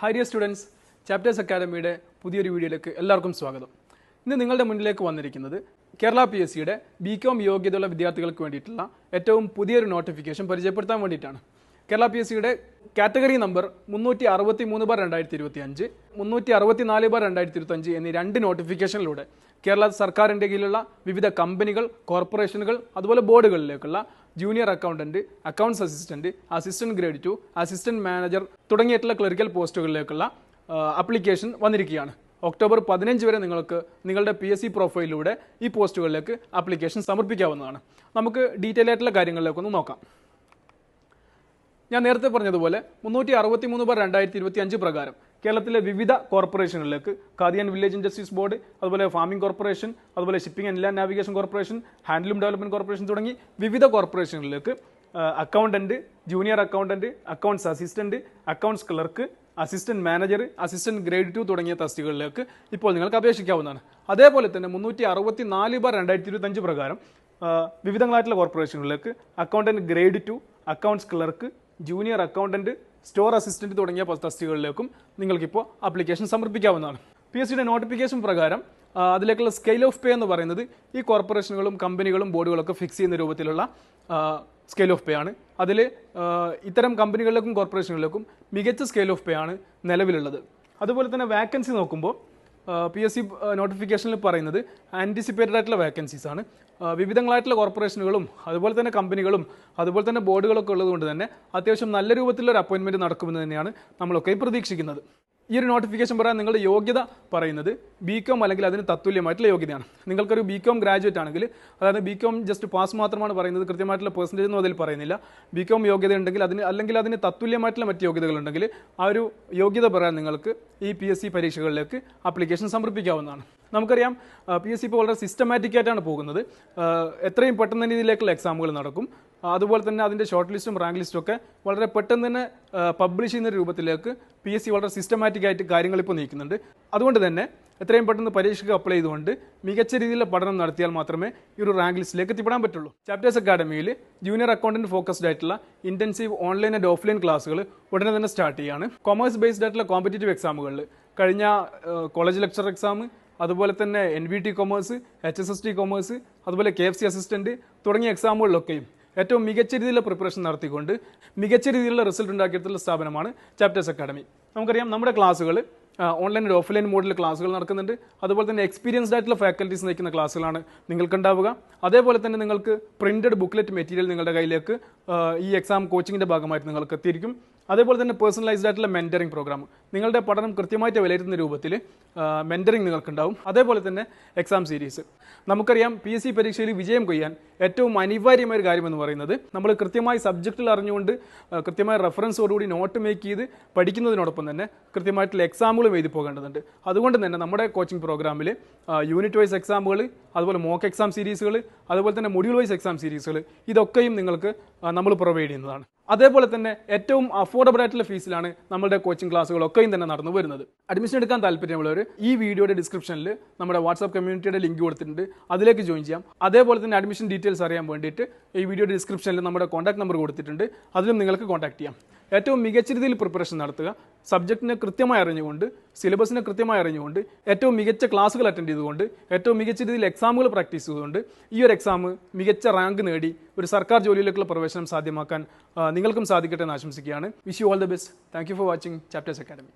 Hi dear students, Chapters Academyയുടെ പുതിയൊരു വീഡിയോയിലേക്ക് എല്ലാവർക്കും സ്വാഗതം. ഇന്ന് നിങ്ങളുടെ മുന്നിലേക്ക് വന്നിരിക്കുന്നത് കേരള PSCയുടെ ബികോം യോഗ്യതയുള്ള വിദ്യാർത്ഥികൾക്ക് വേണ്ടിയിട്ടുള്ള ഏറ്റവും പുതിയൊരു നോട്ടിഫിക്കേഷൻ പരിചയപ്പെടുത്താൻ വേണ്ടിയിട്ടാണ്. കേരള PSCയുടെ കാറ്റഗറി നമ്പർ 363/2025, 364/2025 എന്നീ രണ്ട് നോട്ടിഫിക്കേഷനിലൂടെ കേരള സർക്കാരിൻ്റെ കീഴിലുള്ള വിവിധ കമ്പനികൾ, കോർപ്പറേഷനുകൾ, അതുപോലെ ബോർഡുകളിലേക്കുള്ള junior accountant, accounts assistant, assistant grade 2, assistant manager തുടങ്ങിയിട്ടുള്ള ക്ലറിക്കൽ പോസ്റ്റുകളിലേക്കുള്ള ആപ്ലിക്കേഷൻ വന്നിരിക്കുകയാണ്. ഒക്ടോബർ 15 വരെ നിങ്ങൾക്ക് നിങ്ങളുടെ PSC പ്രൊഫൈലിലൂടെ ഈ പോസ്റ്റുകളിലേക്ക് ആപ്ലിക്കേഷൻ സമർപ്പിക്കാവുന്നതാണ്. നമുക്ക് ഡീറ്റെയിൽ ആയിട്ടുള്ള കാര്യങ്ങളിലേക്കൊന്ന് നോക്കാം. ഞാൻ നേരത്തെ പറഞ്ഞതുപോലെ 363/2025 പ്രകാരം കേരളത്തിലെ വിവിധ കോർപ്പറേഷനുകളിലേക്ക് കാദിയൻ വില്ലേജ് ഇൻഡസ്ട്രീസ് ബോർഡ്, അതുപോലെ ഫാമിംഗ് കോർപ്പറേഷൻ, അതുപോലെ shipping and inland navigation corporation, handloom development corporation തുടങ്ങി വിവിധ കോർപ്പറേഷനുകളിലേക്ക് accountant, junior accountant, accounts assistant, accounts clerk, assistant manager, assistant grade 2 തുടങ്ങിയ തസ്തികകളിലേക്ക് ഇപ്പോൾ നിങ്ങൾക്ക് അപേക്ഷിക്കാവുന്നതാണ്. അതേപോലെ തന്നെ 364/2025 പ്രകാരം വിവിധങ്ങളായിട്ടുള്ള കോർപ്പറേഷനുകളിലേക്ക് accountant grade 2, accounts clerk, junior accountant, store assistant തുടങ്ങിയ തസ്തികകളിലേക്കും നിങ്ങൾക്കിപ്പോൾ ആപ്ലിക്കേഷൻ സമർപ്പിക്കാവുന്നതാണ്. PSCയുടെ നോട്ടിഫിക്കേഷൻ പ്രകാരം അതിലേക്കുള്ള സ്കെയിൽ ഓഫ് പേ എന്ന് പറയുന്നത് ഈ കോർപ്പറേഷനുകളും കമ്പനികളും ബോർഡുകളൊക്കെ ഫിക്സ് ചെയ്യുന്ന രൂപത്തിലുള്ള സ്കെയിൽ ഓഫ് പേ ആണ്. അതിൽ ഇത്തരം കമ്പനികളിലേക്കും കോർപ്പറേഷനുകളിലേക്കും മികച്ച സ്കെയിൽ ഓഫ് പേ ആണ് നിലവിലുള്ളത്. അതുപോലെ തന്നെ വാക്കൻസി നോക്കുമ്പോൾ PSC നോട്ടിഫിക്കേഷനിൽ പറയുന്നത് ആൻറ്റിസിപ്പേറ്റഡ് ആയിട്ടുള്ള വാക്കൻസീസ് ആണ്. വിവിധങ്ങളായിട്ടുള്ള കോർപ്പറേഷനുകളും അതുപോലെ തന്നെ കമ്പനികളും അതുപോലെ തന്നെ ബോർഡുകളൊക്കെ ഉള്ളതുകൊണ്ട് തന്നെ അത്യാവശ്യം നല്ല രൂപത്തിലുള്ള ഒരു അപ്പോയിൻമെൻറ്റ് നടക്കുമെന്ന് തന്നെയാണ് നമ്മളൊക്കെ പ്രതീക്ഷിക്കുന്നത്. ഈ ഒരു നോട്ടിഫിക്കേഷൻ പറയാൻ നിങ്ങളുടെ യോഗ്യത പറയുന്നത് ബികോം അല്ലെങ്കിൽ അതിന് തത്തുല്യമായിട്ടുള്ള യോഗ്യതയാണ്. നിങ്ങൾക്കൊരു ബികോം ഗ്രാജുവേറ്റ് ആണെങ്കിൽ, അതായത് ബികോം ജസ്റ്റ് പാസ് മാത്രമാണ് പറയുന്നത്, കൃത്യമായിട്ടുള്ള പെർസെൻറ്റേജ് ഒന്നും അതിൽ പറയുന്നില്ല. ബികോം യോഗ്യത ഉണ്ടെങ്കിൽ അതിന് തത്തുല്യമായിട്ടുള്ള മറ്റ് യോഗ്യതകളുണ്ടെങ്കിൽ ആ ഒരു യോഗ്യത പറയാൻ നിങ്ങൾക്ക് ഈ PSC പരീക്ഷകളിലേക്ക് ആപ്ലിക്കേഷൻ സമർപ്പിക്കാവുന്നതാണ്. നമുക്കറിയാം PSC ഇപ്പോൾ വളരെ സിസ്റ്റമാറ്റിക് ആയിട്ടാണ് പോകുന്നത്. എത്രയും പെട്ടെന്ന് തന്നെ ഇതിലേക്കുള്ള എക്സാമുകൾ നടക്കും. അതുപോലെ തന്നെ അതിൻ്റെ ഷോർട്ട് ലിസ്റ്റും റാങ്ക് ലിസ്റ്റും ഒക്കെ വളരെ പെട്ടെന്ന് തന്നെ പബ്ലിഷ് ചെയ്യുന്ന രൂപത്തിലേക്ക് PSC വളരെ സിസ്റ്റമാറ്റിക് ആയിട്ട് കാര്യങ്ങൾ ഇപ്പോൾ നീക്കുന്നുണ്ട്. അതുകൊണ്ട് തന്നെ എത്രയും പെട്ടെന്ന് പരീക്ഷയ്ക്ക് അപ്ലൈ ചെയ്തുകൊണ്ട് മികച്ച രീതിയിലുള്ള പഠനം നടത്തിയാൽ മാത്രമേ ഈ ഒരു റാങ്ക് ലിസ്റ്റിലേക്ക് എത്തിപ്പെടാൻ പറ്റുള്ളൂ. ചാപ്റ്റേഴ്സ് അക്കാഡമിയിൽ ജൂനിയർ അക്കൗണ്ടന്റ് ഫോക്കസ്ഡ് ആയിട്ടുള്ള ഇന്റൻസീവ് ഓൺലൈൻ ആൻഡ് ഓഫ്ലൈൻ ക്ലാസ്സുകൾ ഉടനെ തന്നെ സ്റ്റാർട്ട് ചെയ്യാണ്. കൊമേഴ്സ് ബേസ്ഡ് ആയിട്ടുള്ള കോമ്പറ്റേറ്റീവ് എക്സാമുകളിൽ കഴിഞ്ഞ കോളേജ് ലെക്ചർ എക്സാം, അതുപോലെ തന്നെ NVT കൊമേഴ്സ്, HSST കൊമേഴ്സ്, അതുപോലെ KFC അസിസ്റ്റന്റ് തുടങ്ങിയ എക്സാമുകളിലൊക്കെയും ഏറ്റവും മികച്ച രീതിയിലുള്ള പ്രിപ്പറേഷൻ നടത്തിക്കൊണ്ട് മികച്ച രീതിയിലുള്ള റിസൾട്ട് ഉണ്ടാക്കിയിട്ടുള്ള സ്ഥാപനമാണ് ചാപ്റ്റേഴ്സ് അക്കാഡമി. നമുക്കറിയാം നമ്മുടെ ക്ലാസ്സുകൾ ഓൺലൈൻ ആൻഡ് ഓഫ്ലൈൻ മോഡിൽ ക്ലാസ്സുകൾ നടക്കുന്നുണ്ട്. അതുപോലെ തന്നെ എക്സ്പീരിയൻസ്ഡ് ആയിട്ടുള്ള ഫാക്കൽറ്റീസ് നയിക്കുന്ന ക്ലാസ്സുകളാണ് നിങ്ങൾക്കുണ്ടാവുക. അതേപോലെ തന്നെ നിങ്ങൾക്ക് പ്രിന്റഡ് ബുക്ക്ലെറ്റ് മെറ്റീരിയൽ നിങ്ങളുടെ കയ്യിലേക്ക് ഈ എക്സാം കോച്ചിങ്ങിൻ്റെ ഭാഗമായിട്ട് നിങ്ങൾക്ക് എത്തിയിരിക്കും. അതേപോലെ തന്നെ പേഴ്സണലൈസ്ഡ് ആയിട്ടുള്ള മെൻറ്ററിംഗ് പ്രോഗ്രാം, നിങ്ങളുടെ പഠനം കൃത്യമായിട്ട് വിലയിരുത്തുന്ന രൂപത്തിൽ മെൻറ്ററിംഗ് നിങ്ങൾക്കുണ്ടാവും. അതേപോലെ തന്നെ എക്സാം സീരീസ്. നമുക്കറിയാം PSC പരീക്ഷയിൽ വിജയം കൊയ്യാൻ ഏറ്റവും അനിവാര്യമായ ഒരു കാര്യമെന്ന് പറയുന്നത് നമ്മൾ കൃത്യമായി സബ്ജക്റ്റിൽ അറിഞ്ഞുകൊണ്ട് കൃത്യമായ റെഫറൻസോടുകൂടി നോട്ട് മേക്ക് ചെയ്ത് പഠിക്കുന്നതിനോടൊപ്പം തന്നെ കൃത്യമായിട്ടുള്ള എക്സാമുകളും എഴുതി പോകേണ്ടതുണ്ട്. അതുകൊണ്ട് തന്നെ നമ്മുടെ കോച്ചിങ് പ്രോഗ്രാമിൽ യൂണിറ്റ് വൈസ് എക്സാമുകൾ, അതുപോലെ മോക്ക് എക്സാം സീരീസുകൾ, അതുപോലെ തന്നെ മൊഡ്യൂൾ വൈസ് എക്സാം സീരീസുകൾ ഇതൊക്കെയും നിങ്ങൾക്ക് നമ്മൾ പ്രൊവൈഡ് ചെയ്യുന്നതാണ്. അതേപോലെ തന്നെ ഏറ്റവും അഫോർഡബിൾ ആയിട്ടുള്ള ഫീസിലാണ് നമ്മുടെ കോച്ചിങ് ക്ലാസ്സുകളൊക്കെയും തന്നെ നടന്നു വരുന്നത്. അഡ്മിഷൻ എടുക്കാൻ താല്പര്യമുള്ളവർ ഈ വീഡിയോയുടെ ഡിസ്ക്രിപ്ഷനിൽ നമ്മുടെ വാട്സ്ആപ്പ് കമ്മ്യൂണിറ്റിയുടെ ലിങ്ക് കൊടുത്തിട്ടുണ്ട്, അതിലേക്ക് ജോയിൻ ചെയ്യാം. അതേപോലെ തന്നെ അഡ്മിഷൻ ഡീറ്റെയിൽസ് അറിയാൻ വേണ്ടിയിട്ട് ഈ വീഡിയോയുടെ ഡിസ്ക്രിപ്ഷനിൽ നമ്മുടെ കോൺടാക്ട് നമ്പർ കൊടുത്തിട്ടുണ്ട്, അതിലും നിങ്ങൾക്ക് കോൺടാക്ട് ചെയ്യാം. ഏറ്റവും മികച്ച രീതിയിൽ പ്രിപ്പറേഷൻ നടത്തുക, സബ്ജക്റ്റിനെ കൃത്യമായി അറിഞ്ഞുകൊണ്ട്, സിലബസിനെ കൃത്യമായി അറിഞ്ഞുകൊണ്ട്, ഏറ്റവും മികച്ച ക്ലാസ്സുകൾ അറ്റൻഡ് ചെയ്തുകൊണ്ട്, ഏറ്റവും മികച്ച രീതിയിൽ എക്സാമുകൾ പ്രാക്ടീസ് ചെയ്തുകൊണ്ട് ഈ ഒരു എക്സാം മികച്ച റാങ്ക് നേടി ഒരു സർക്കാർ ജോലിയിലേക്കുള്ള പ്രവേശനം സാധ്യമാക്കാൻ നിങ്ങൾക്കും സാധിക്കട്ടെ എന്ന് ആശംസിക്കുകയാണ്. Wish you all the best. Thank you for watching chapters academy.